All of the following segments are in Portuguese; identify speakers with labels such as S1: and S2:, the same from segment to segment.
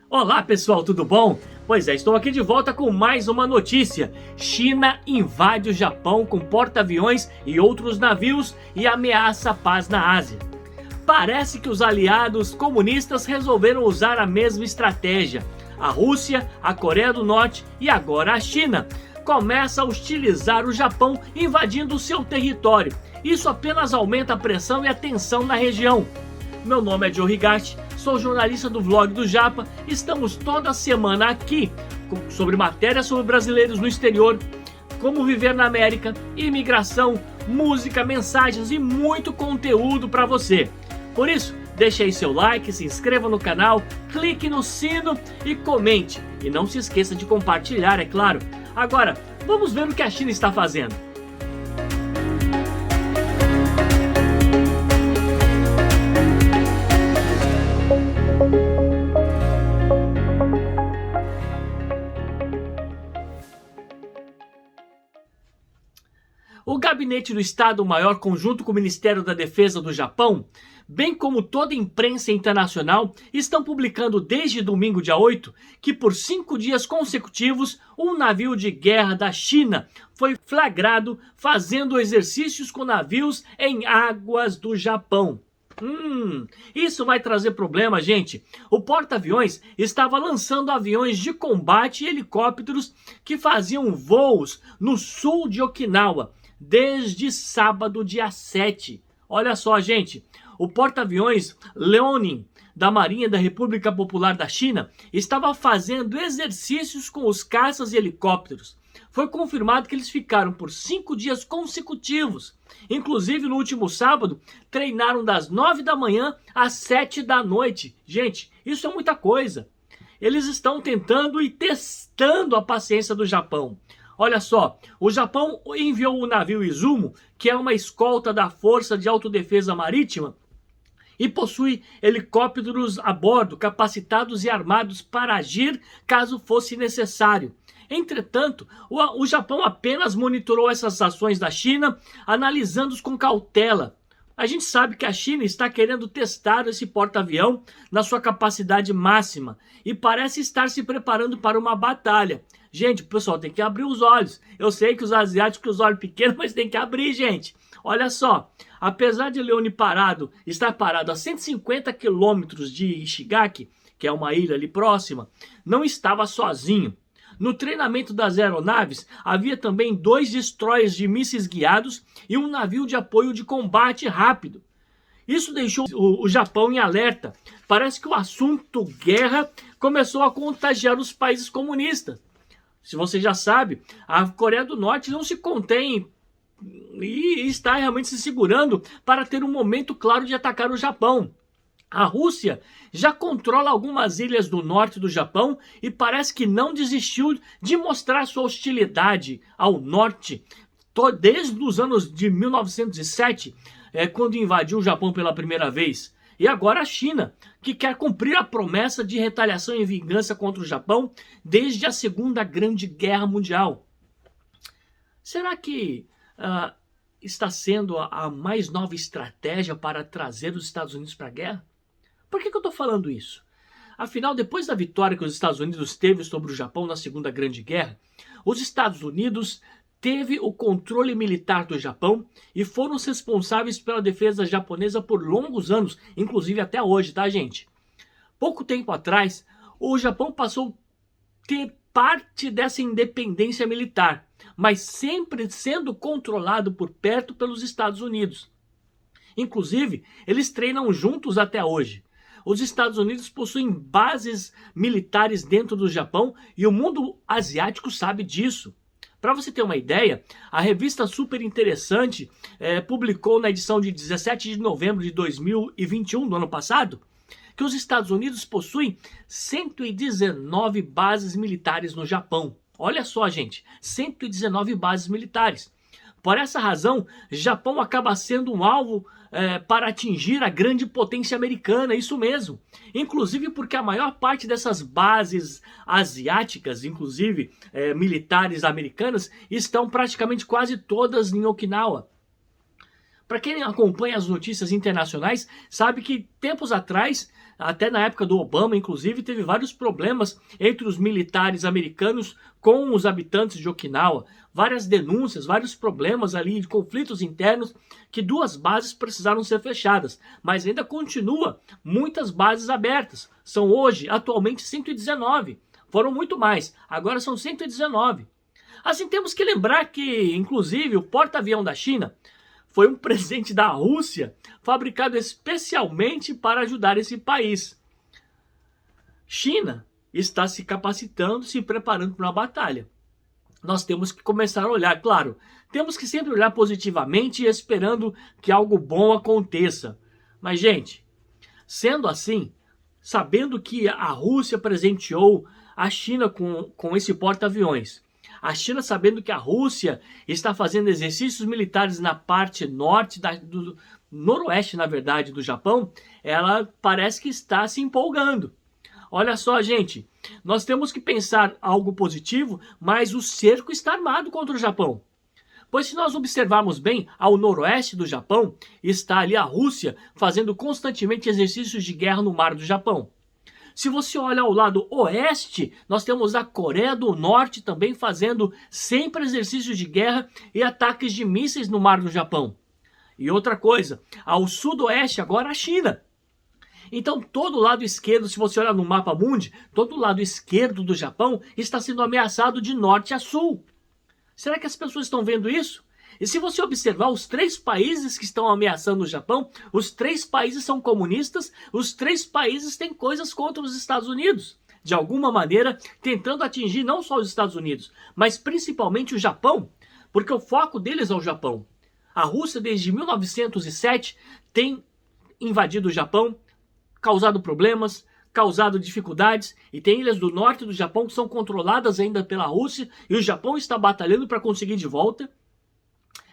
S1: Olá pessoal, tudo bom? Pois é, estou aqui de volta com mais uma notícia. China invade o Japão com porta-aviões e outros navios e ameaça a paz na Ásia. Parece que os aliados comunistas resolveram usar a mesma estratégia. A Rússia, a Coreia do Norte e agora a China começa a hostilizar o Japão invadindo seu território. Isso apenas aumenta a pressão e a tensão na região. Meu nome é Joe Higashi, sou jornalista do Vlog do Japa. Estamos toda semana aqui sobre matérias sobre brasileiros no exterior, como viver na América, imigração, música, mensagens e muito conteúdo para você. Por isso, deixe aí seu like, se inscreva no canal, clique no sino e comente. E não se esqueça de compartilhar, é claro. Agora, vamos ver o que a China está fazendo. O Gabinete do Estado-Maior, conjunto com o Ministério da Defesa do Japão, bem como toda a imprensa internacional, estão publicando desde domingo, dia 8, que por 5 dias consecutivos, um navio de guerra da China foi flagrado fazendo exercícios com navios em águas do Japão. Isso vai trazer problema, gente. O porta-aviões estava lançando aviões de combate e helicópteros que faziam voos no sul de Okinawa desde sábado, dia 7. Olha só, gente, o porta-aviões Liaoning da Marinha da República Popular da China estava fazendo exercícios com os caças e helicópteros. Foi confirmado que eles ficaram por 5 dias consecutivos. Inclusive, no último sábado, treinaram das 9 da manhã às 7 da noite. Gente, isso é muita coisa. Eles estão tentando e testando a paciência do Japão. Olha só, o Japão enviou o navio Izumo, que é uma escolta da Força de Autodefesa Marítima, e possui helicópteros a bordo, capacitados e armados para agir caso fosse necessário. Entretanto, o Japão apenas monitorou essas ações da China, analisando-os com cautela. A gente sabe que a China está querendo testar esse porta-avião na sua capacidade máxima e parece estar se preparando para uma batalha. Gente, o pessoal tem que abrir os olhos. Eu sei que os asiáticos têm os olhos pequenos, mas tem que abrir, gente. Olha só, apesar de Leone estar parado a 150 quilômetros de Ishigaki, que é uma ilha ali próxima, não estava sozinho. No treinamento das aeronaves, havia também 2 destroyers de mísseis guiados e um navio de apoio de combate rápido. Isso deixou o Japão em alerta. Parece que o assunto guerra começou a contagiar os países comunistas. Se você já sabe, a Coreia do Norte não se contém e está realmente se segurando para ter um momento claro de atacar o Japão. A Rússia já controla algumas ilhas do norte do Japão e parece que não desistiu de mostrar sua hostilidade ao norte desde os anos de 1907, quando invadiu o Japão pela primeira vez. E agora a China, que quer cumprir a promessa de retaliação e vingança contra o Japão desde a Segunda Grande Guerra Mundial. Será que está sendo a mais nova estratégia para trazer os Estados Unidos para a guerra? Por que eu estou falando isso? Afinal, depois da vitória que os Estados Unidos teve sobre o Japão na Segunda Grande Guerra, os Estados Unidos teve o controle militar do Japão e foram os responsáveis pela defesa japonesa por longos anos, inclusive até hoje, tá, gente? Pouco tempo atrás, o Japão passou a ter parte dessa independência militar, mas sempre sendo controlado por perto pelos Estados Unidos. Inclusive, eles treinam juntos até hoje. Os Estados Unidos possuem bases militares dentro do Japão e o mundo asiático sabe disso. Para você ter uma ideia, a revista Super Interessante publicou na edição de 17 de novembro de 2021, do ano passado, que os Estados Unidos possuem 119 bases militares no Japão. Olha só, gente, 119 bases militares. Por essa razão, Japão acaba sendo um alvo para atingir a grande potência americana, isso mesmo. Inclusive porque a maior parte dessas bases asiáticas, inclusive militares americanas, estão praticamente quase todas em Okinawa. Para quem acompanha as notícias internacionais, sabe que tempos atrás Até na época do Obama, inclusive, teve vários problemas entre os militares americanos com os habitantes de Okinawa. Várias denúncias, vários problemas ali de conflitos internos que 2 bases precisaram ser fechadas. Mas ainda continua muitas bases abertas. São hoje, atualmente, 119. Foram muito mais, agora são 119. Assim, temos que lembrar que, inclusive, o porta-avião da China foi um presente da Rússia, fabricado especialmente para ajudar esse país. China está se capacitando, se preparando para uma batalha. Nós temos que começar a olhar, claro, temos que sempre olhar positivamente e esperando que algo bom aconteça. Mas, gente, sendo assim, sabendo que a Rússia presenteou a China com esse porta-aviões, a China sabendo que a Rússia está fazendo exercícios militares na parte norte, do noroeste, na verdade, do Japão, ela parece que está se empolgando. Olha só, gente, nós temos que pensar algo positivo, mas o cerco está armado contra o Japão. Pois se nós observarmos bem, ao noroeste do Japão, está ali a Rússia fazendo constantemente exercícios de guerra no mar do Japão. Se você olha ao lado oeste, nós temos a Coreia do Norte também fazendo sempre exercícios de guerra e ataques de mísseis no mar do Japão. E outra coisa, ao sudoeste agora a China. Então todo o lado esquerdo, se você olhar no mapa mundi, todo o lado esquerdo do Japão está sendo ameaçado de norte a sul. Será que as pessoas estão vendo isso? E se você observar os 3 países que estão ameaçando o Japão, os 3 países são comunistas, os 3 países têm coisas contra os Estados Unidos. De alguma maneira, tentando atingir não só os Estados Unidos, mas principalmente o Japão, porque o foco deles é o Japão. A Rússia, desde 1907, tem invadido o Japão, causado problemas, causado dificuldades, e tem ilhas do norte do Japão que são controladas ainda pela Rússia, e o Japão está batalhando para conseguir de volta.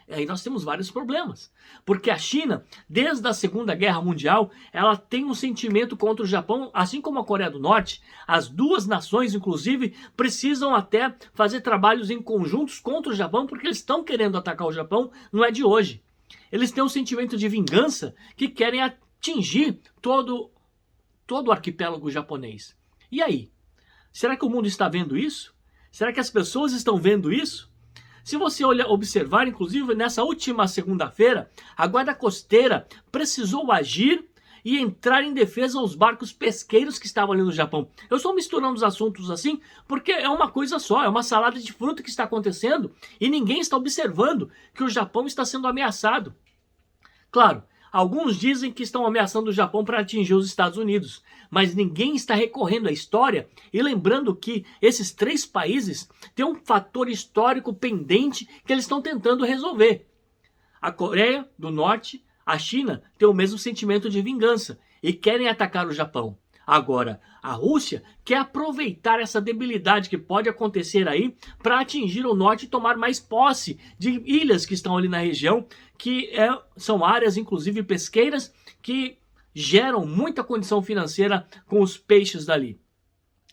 S1: E aí nós temos vários problemas, porque a China, desde a Segunda Guerra Mundial, ela tem um sentimento contra o Japão, assim como a Coreia do Norte. As 2 nações, inclusive, precisam até fazer trabalhos em conjuntos contra o Japão, porque eles estão querendo atacar o Japão, não é de hoje. Eles têm um sentimento de vingança que querem atingir todo o arquipélago japonês. E aí? Será que o mundo está vendo isso? Será que as pessoas estão vendo isso? Se você observar, inclusive, nessa última segunda-feira, a Guarda Costeira precisou agir e entrar em defesa aos barcos pesqueiros que estavam ali no Japão. Eu estou misturando os assuntos assim porque é uma coisa só, é uma salada de fruta que está acontecendo e ninguém está observando que o Japão está sendo ameaçado. Claro, alguns dizem que estão ameaçando o Japão para atingir os Estados Unidos, mas ninguém está recorrendo à história e lembrando que esses 3 países têm um fator histórico pendente que eles estão tentando resolver. A Coreia do Norte, a China, têm o mesmo sentimento de vingança e querem atacar o Japão. Agora, a Rússia quer aproveitar essa debilidade que pode acontecer aí para atingir o norte e tomar mais posse de ilhas que estão ali na região, que são áreas, inclusive pesqueiras, que geram muita condição financeira com os peixes dali.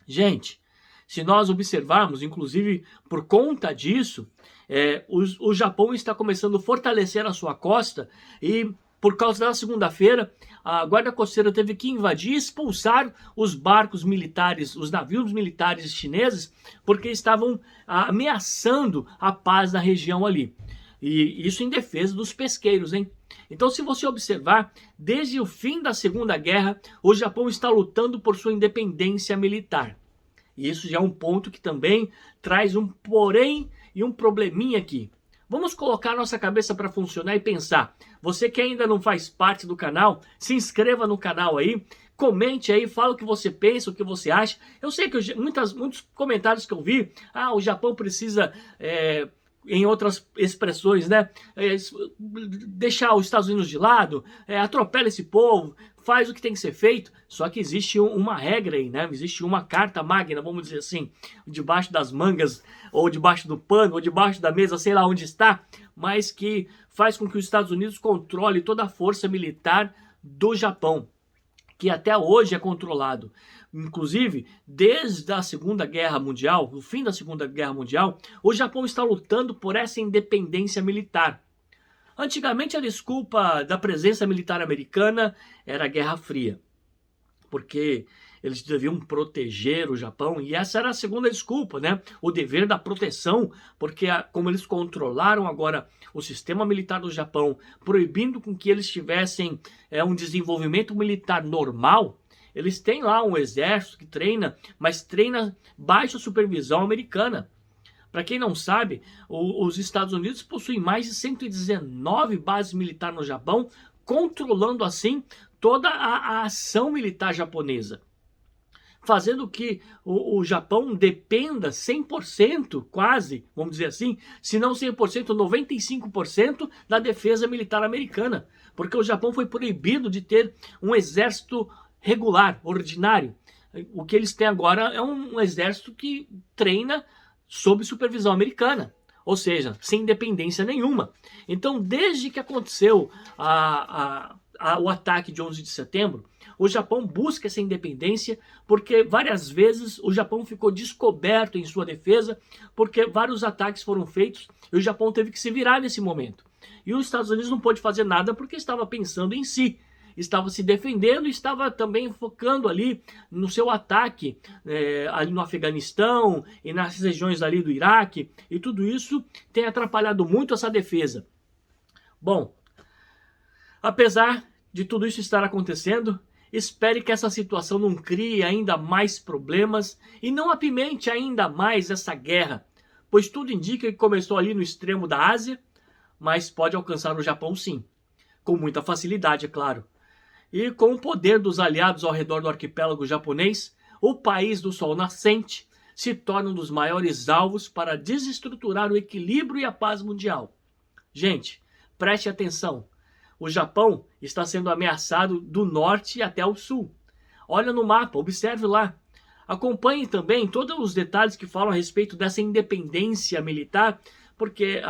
S1: Gente, se nós observarmos, inclusive por conta disso, o Japão está começando a fortalecer a sua costa e por causa da segunda-feira, a Guarda Costeira teve que invadir e expulsar os barcos militares, os navios militares chineses, porque estavam ameaçando a paz na região ali. E isso em defesa dos pesqueiros, hein? Então, se você observar, desde o fim da Segunda Guerra, o Japão está lutando por sua independência militar. E isso já é um ponto que também traz um porém e um probleminha aqui. Vamos colocar nossa cabeça para funcionar e pensar. Você que ainda não faz parte do canal, se inscreva no canal aí, comente aí, fala o que você pensa, o que você acha. Eu sei que muitos comentários que eu vi, o Japão precisa, em outras expressões, né, deixar os Estados Unidos de lado, atropela esse povo, faz o que tem que ser feito. Só que existe uma regra aí, né? Existe uma carta magna, vamos dizer assim, debaixo das mangas, ou debaixo do pano, ou debaixo da mesa, sei lá onde está, mas que faz com que os Estados Unidos controle toda a força militar do Japão, que até hoje é controlado. Inclusive, desde a Segunda Guerra Mundial, o fim da Segunda Guerra Mundial, o Japão está lutando por essa independência militar. Antigamente, a desculpa da presença militar americana era a Guerra Fria. porque eles deviam proteger o Japão, e essa era a segunda desculpa, né? O dever da proteção, porque como eles controlaram agora o sistema militar do Japão, proibindo com que eles tivessem um desenvolvimento militar normal, eles têm lá um exército que treina, mas treina baixo supervisão americana. Para quem não sabe, os Estados Unidos possuem mais de 119 bases militares no Japão, controlando assim toda a ação militar japonesa, fazendo que o Japão dependa 100%, quase, vamos dizer assim, se não 100%, 95% da defesa militar americana, porque o Japão foi proibido de ter um exército regular, ordinário. O que eles têm agora é um exército que treina sob supervisão americana, ou seja, sem independência nenhuma. Então, desde que aconteceu o ataque de 11 de setembro, o Japão busca essa independência, porque várias vezes o Japão ficou descoberto em sua defesa, porque vários ataques foram feitos e o Japão teve que se virar nesse momento. E os Estados Unidos não pôde fazer nada porque estava pensando em si, estava se defendendo e estava também focando ali no seu ataque ali no Afeganistão e nas regiões ali do Iraque, e tudo isso tem atrapalhado muito essa defesa. Bom, apesar de tudo isso estar acontecendo, espere que essa situação não crie ainda mais problemas e não apimente ainda mais essa guerra, pois tudo indica que começou ali no extremo da Ásia, mas pode alcançar o Japão sim, com muita facilidade, é claro. E com o poder dos aliados ao redor do arquipélago japonês, o país do sol nascente se torna um dos maiores alvos para desestruturar o equilíbrio e a paz mundial. Gente, preste atenção. O Japão está sendo ameaçado do norte até o sul. Olha no mapa, observe lá. Acompanhe também todos os detalhes que falam a respeito dessa independência militar, porque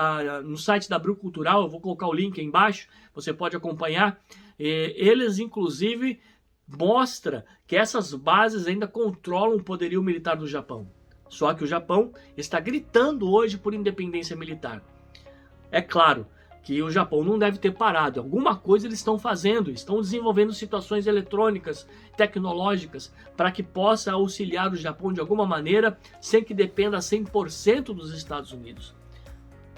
S1: no site da Abril Cultural, eu vou colocar o link aí embaixo, você pode acompanhar. Eles, inclusive, mostram que essas bases ainda controlam o poderio militar do Japão. Só que o Japão está gritando hoje por independência militar. É claro que o Japão não deve ter parado. Alguma coisa eles estão fazendo, estão desenvolvendo situações eletrônicas, tecnológicas, para que possa auxiliar o Japão de alguma maneira, sem que dependa 100% dos Estados Unidos.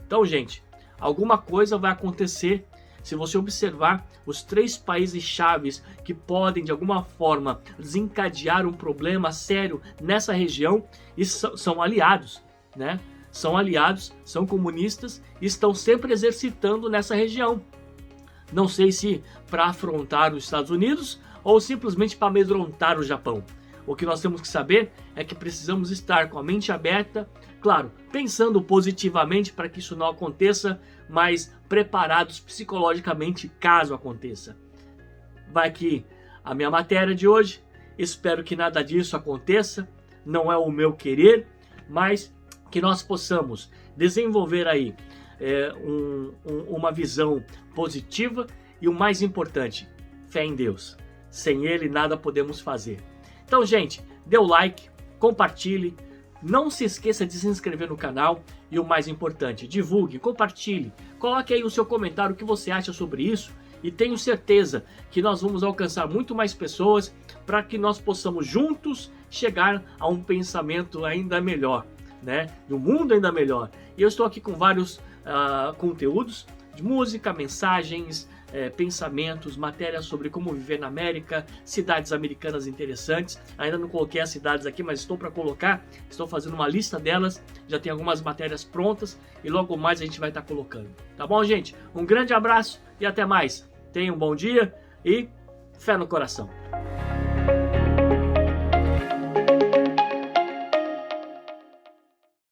S1: Então, gente, alguma coisa vai acontecer. Se você observar, os 3 países chaves que podem, de alguma forma, desencadear um problema sério nessa região, e são aliados, né? São aliados, são comunistas e estão sempre exercitando nessa região. Não sei se para afrontar os Estados Unidos ou simplesmente para amedrontar o Japão. O que nós temos que saber é que precisamos estar com a mente aberta, claro, pensando positivamente para que isso não aconteça, mas preparados psicologicamente caso aconteça. Vai aqui a minha matéria de hoje. Espero que nada disso aconteça. Não é o meu querer, mas que nós possamos desenvolver aí uma visão positiva e o mais importante, fé em Deus. Sem Ele nada podemos fazer. Então, gente, dê o like, compartilhe, não se esqueça de se inscrever no canal e o mais importante, divulgue, compartilhe, coloque aí o seu comentário o que você acha sobre isso e tenho certeza que nós vamos alcançar muito mais pessoas para que nós possamos juntos chegar a um pensamento ainda melhor, né? De um mundo ainda melhor. E eu estou aqui com vários conteúdos de música, mensagens, pensamentos, matérias sobre como viver na América, cidades americanas interessantes. Ainda não coloquei as cidades aqui, mas estou para colocar. Estou fazendo uma lista delas, já tem algumas matérias prontas e logo mais a gente vai estar colocando. Tá bom, gente? Um grande abraço e até mais. Tenha um bom dia e fé no coração.